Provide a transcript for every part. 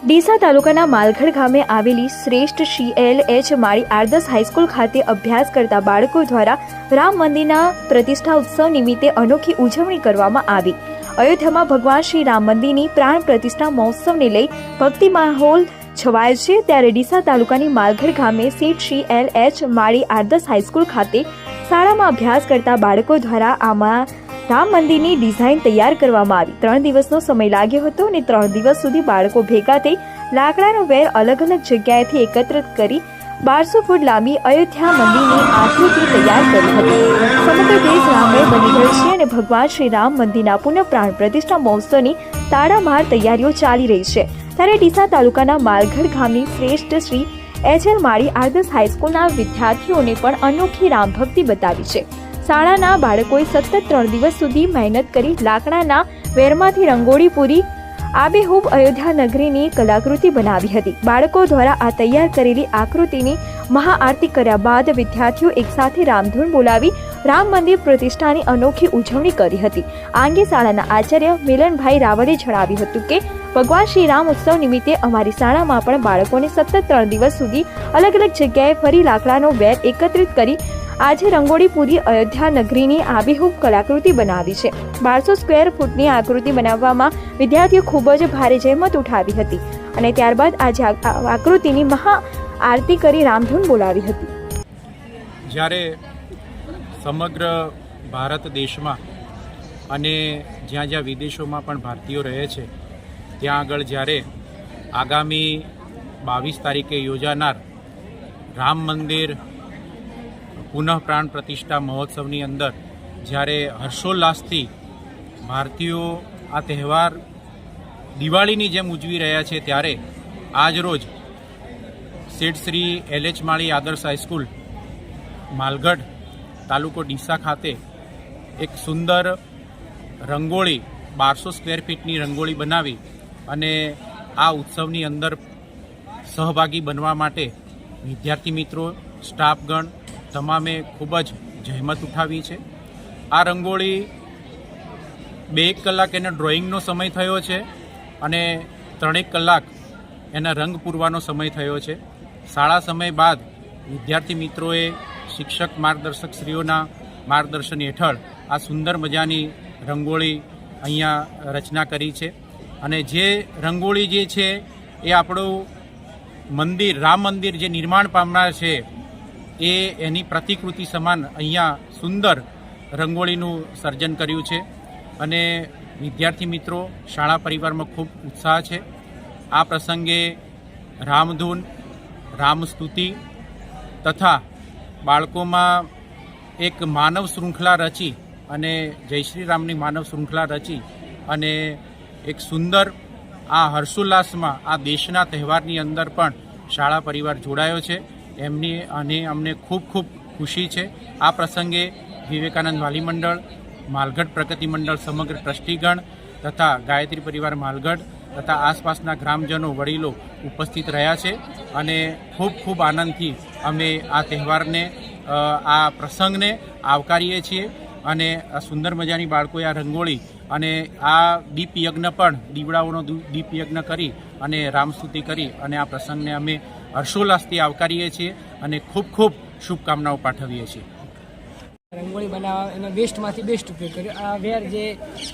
ડીસા તાલુકાના માલગઢ ગામે આવેલી શ્રેષ્ઠ CLH માળી આદર્શ હાઈસ્કૂલ ખાતે અભ્યાસ કરતા બાળકો દ્વારા રામ મંદિરના પ્રતિષ્ઠા ઉત્સવ નિમિત્તે અનોખી ઉજવણી કરવામાં આવી। અયોધ્યામાં ભગવાન શ્રી રામ મંદિરની પ્રાણ પ્રતિષ્ઠા મહોત્સવને લઈ ભક્તિ માહોલ છવાયો છે। ત્યારે ડીસા તાલુકાની માલગઢ ગામે CLH માળી આદર્શ હાઈસ્કૂલ ખાતે શાળામાં અભ્યાસ કરતા બાળકો દ્વારા આમાં રામ મંદિરની ડિઝાઇન તૈયાર કરવામાં આવી। 3 દિવસનો સમય લાગ્યો હતો અને 3 દિવસ સુધી બાળકો ભેગા થઈ લાકડાનો વેર અલગ અલગ જગ્યાએથી એકત્રિત કરી 1200 ફૂટ લાંબી અયોધ્યા મંદિરની આકૃતિ તૈયાર કરી હતી। સમગ્ર દેશ રામમય બની ગયો છે અને ભગવાન શ્રી રામ મંદિરના પુનઃ પ્રાણ પ્રતિષ્ઠા મહોત્સવની તાડામાર તૈયારીઓ ચાલી રહી છે। ત્યારે ડીસા તાલુકાના માલગઢ ગામની શ્રેષ્ઠ શ્રી HL માળી આદર્શ હાઈસ્કૂલના વિદ્યાર્થીઓને પણ અનોખી રામ ભક્તિ બતાવી છે। શાળાના બાળકોએ સતત 3 દિવસ સુધી મહેનત કરી લાકડાના વેરમાંથી રંગોળી પૂરી આબેહૂબ અયોધ્યા નગરીની કલાકૃતિ બનાવી હતી। બાળકો દ્વારા આ તૈયાર કરેલી આકૃતિની મહાઆરતી કર્યા બાદ વિદ્યાર્થીઓ એકસાથે રામધૂન બોલાવી રામ મંદિર પ્રતિષ્ઠાની અનોખી ઉજવણી કરી હતી। આ અંગે શાળાના આચાર્ય મિલનભાઈ રાવલે જણાવ્યું હતું કે ભગવાન શ્રી રામ ઉત્સવ નિમિત્તે અમારી શાળામાં પણ બાળકોને સતત 3 દિવસ સુધી અલગ અલગ જગ્યાએ ફરી લાકડાનો વેર એકત્રિત કરી આજે રંગોળી પૂરી અયોધ્યા નગરીની આબેહૂબ કલાકૃતિ બનાવી છે। 1200 સ્ક્વેર ફૂટની આકૃતિ બનાવવામાં વિદ્યાર્થીઓ ખૂબ જ ભારે જહેમત ઉઠાવી હતી અને ત્યારબાદ આજે આકૃતિની મહા આરતી કરી રામધૂન બોલાવી હતી। જ્યારે સમગ્ર ભારત દેશમાં અને જ્યાં જ્યાં વિદેશોમાં પણ ભારતીયો રહે છે ત્યાં આગળ જ્યારે આગામી 22 તારીખે યોજાનાર રામ મંદિર પુનઃ પ્રાણ પ્રતિષ્ઠા મહોત્સવની અંદર જ્યારે હર્ષોલ્લાસથી ભારતીયો આ તહેવાર દિવાળીની જેમ ઉજવી રહ્યા છે ત્યારે આજરોજ શેઠ શ્રી LH માળી આદર્શ હાઈસ્કૂલ માલગઢ તાલુકો ડીસા ખાતે એક સુંદર રંગોળી 1200 સ્ક્વેર ફીટની રંગોળી બનાવી અને આ ઉત્સવની અંદર સહભાગી બનવા માટે વિદ્યાર્થી મિત્રો સ્ટાફગણ તમામે ખૂબ જ જહેમત ઉઠાવી છે। આ રંગોળી 2 કલાક એના ડ્રોઈંગનો સમય થયો છે અને 3 કલાક એના રંગ પૂરવાનો સમય થયો છે। શાળા સમય બાદ વિદ્યાર્થી મિત્રોએ શિક્ષક માર્ગદર્શકશ્રીઓના માર્ગદર્શન હેઠળ આ સુંદર મજાની રંગોળી અહીંયા રચના કરી છે અને જે રંગોળી જે છે એ આપણું મંદિર રામ મંદિર જે નિર્માણ પામનાર છે એ એની પ્રતિકૃતિ સમાન અહીંયા સુંદર રંગોળીનું સર્જન કર્યું છે અને વિદ્યાર્થી મિત્રો શાળા પરિવારમાં ખૂબ ઉત્સાહ છે। આ પ્રસંગે રામધૂન રામસ્તુતિ તથા બાળકોમાં એક માનવ શૃંખલા રચી અને જય શ્રી રામની માનવ શૃંખલા રચી અને એક સુંદર આ હર્ષોલ્લાસમાં આ દેશના તહેવારની અંદર પણ શાળા પરિવાર જોડાયો છે એમની અને અમને ખૂબ ખૂબ ખુશી છે। આ પ્રસંગે વિવેકાનંદ વાલી મંડળ માલગઢ પ્રગતિ મંડળ સમગ્ર ટ્રસ્ટીગણ તથા ગાયત્રી પરિવાર માલગઢ તથા આસપાસના ગ્રામજનો વડીલો ઉપસ્થિત રહ્યા છે અને ખૂબ ખૂબ આનંદથી અમે આ તહેવારને આ પ્રસંગને આવકારીએ છીએ અને આ સુંદર મજાની બાળકોએ આ રંગોળી અને આ દીપ યજ્ઞ પણ દીવડાઓનો દીપ યજ્ઞ કરી અને રામસ્તુતિ કરી અને આ પ્રસંગને અમે હર્ષોલ્લાસથી આવકારીએ છીએ અને ખૂબ ખૂબ શુભકામનાઓ પાઠવીએ છીએ। રંગોળી બનાવવા એનો બેસ્ટમાંથી બેસ્ટ ઉપયોગ કર્યો। આ વેર જે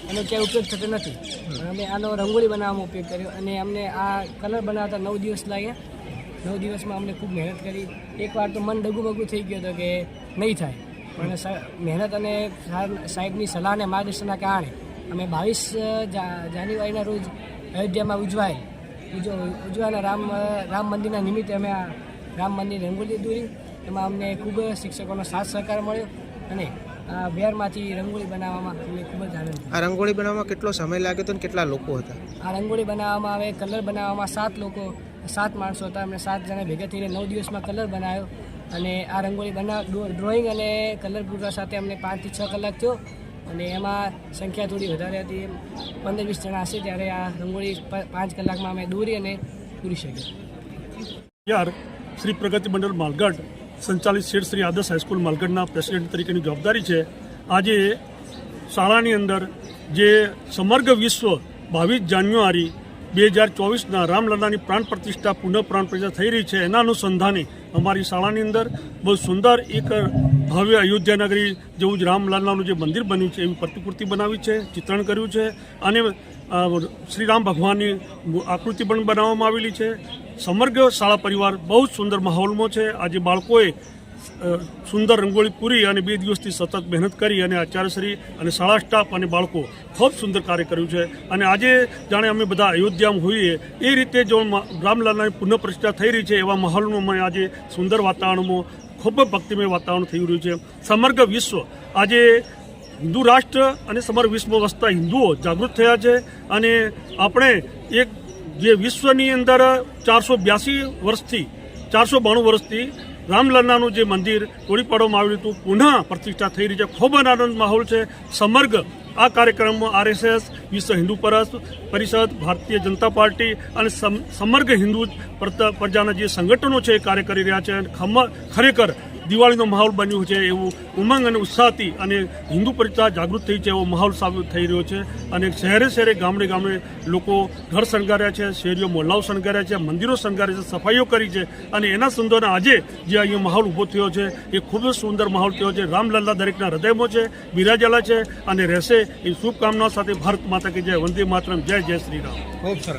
એનો ક્યાંય ઉપયોગ થતો નથી અમે આનો રંગોળી બનાવવામાં ઉપયોગ કર્યો અને અમને આ કલર બનાવતા 9 દિવસ લાગ્યા। 9 દિવસમાં અમને ખૂબ મહેનત કરી। એકવાર તો મન ડગુમગું થઈ ગયો હતો કે નહીં થાય પણ મહેનત અને સાહેબની સલાહ અને માર્ગદર્શનના કારણે અમે 22 જાન્યુઆરીના રોજ અયોધ્યામાં ઉજવાના રામ મંદિરના નિમિત્તે અમે આ રામ મંદિર રંગોળી દોરી। એમાં અમને ખૂબ શિક્ષકોનો સાથ સહકાર મળ્યો અને આ વેરમાંથી રંગોળી બનાવવામાં અમને ખૂબ જ આનંદ થયો। આ રંગોળી બનાવવામાં કેટલો સમય લાગ્યો હતો અને કેટલા લોકો હતા? આ રંગોળી બનાવવામાં આવે કલર બનાવવામાં 7 માણસો હતા। અમને 7 જણા ભેગા થઈને 9 દિવસમાં કલર બનાવ્યો અને આ રંગોળી ડ્રોઈંગ અને કલર પૂરવા સાથે અમને 5 થી 6 કલાક થયો અને એમાં સંખ્યા થોડી વધારે હતી 15-20 જણા હશે ત્યારે આ રંગોળી 5 કલાકમાં અમે દોરી અને પૂરી શક્યા। શ્રી પ્રગતિ મંડળ માલગઢ સંચાલિત શેઠ શ્રી આદર્શ હાઈસ્કૂલ માલગઢના પ્રેસિડેન્ટ તરીકેની જવાબદારી છે। આજે શાળાની અંદર જે સમગ્ર વિશ્વ 22 જાન્યુઆરી 2024ના રામલલ્લાની પ્રાણ પ્રતિષ્ઠા પુનઃ પ્રાણ પ્રતિષ્ઠા થઈ રહી છે, એના અનુસંધાને અમારી શાળાની અંદર બહુ સુંદર એક ભવ્ય અયોધ્યાનગરી જેવું જ રામલલ્લાનું જે મંદિર બન્યું છે એવી પ્રતિકૃતિ બનાવી છે, ચિત્રણ કર્યું છે અને શ્રી રામ ભગવાનની આકૃતિ પણ બનાવવામાં આવેલી છે. સમગ્ર શાળા પરિવાર બહુ જ સુંદર માહોલમાં છે. આજે બાળકોએ સુંદર રંગોળી પૂરી અને 2 દિવસથી સતત મહેનત કરી અને આચાર્યશ્રી અને શાળા સ્ટાફ અને બાળકો ખૂબ સુંદર કાર્ય કર્યું છે. અને આજે જાણે અમે બધા અયોધ્યામાં હોઈએ એ રીતે જો રામલલ્લાની પુનઃ પ્રતિષ્ઠા થઈ રહી છે એવા માહોલમાં અમે આજે સુંદર વાતાવરણમાં ખૂબ જ ભક્તિમય વાતાવરણ થઈ રહ્યું છે. સમગ્ર વિશ્વ આજે હિન્દુ રાષ્ટ્ર અને સમગ્ર વિશ્વમાં વસતા હિન્દુઓ જાગૃત થયા છે અને આપણે એક જે વિશ્વની અંદર 492 વર્ષથી રામલલ્લાનું જે મંદિર તોડી પાડવામાં આવ્યું હતું પુનઃ પ્રતિષ્ઠા થઈ રહી છે. ખૂબ જ આનંદ માહોલ છે. સમગ્ર આ કાર્યક્રમમાં RSS, વિશ્વ હિન્દુ પરિષદ, ભારતીય જનતા પાર્ટી અને સમગ્ર હિન્દુ પ્રજાના જે સંગઠનો છે એ કાર્ય કરી રહ્યા છે. ખરેખર દિવાળીનો માહોલ બન્યો છે એવું ઉમંગ અને ઉત્સાહથી અને હિન્દુ પરિચય જાગૃત થઈ છે એવો માહોલ સાબિત થઈ રહ્યો છે. અને શહેરે શહેરે ગામડે ગામડે લોકો ઘર શણગાર્યા છે, શેરીઓ મોહલ્લાઓ શણગાર્યા છે, મંદિરો શણગાર્યા છે, સફાઈઓ કરી છે અને એના સુંદર આજે જે અહીંયા માહોલ ઊભો થયો છે એ ખૂબ જ સુંદર માહોલ થયો છે. રામલલ્લા દરેકના હૃદયમાં છે, બિરાજેલા છે અને રહેશે એ શુભકામનાઓ સાથે ભારત માતા કી જય, વંદે માતરમ, જય જય શ્રી રામ. ખૂબ સરસ.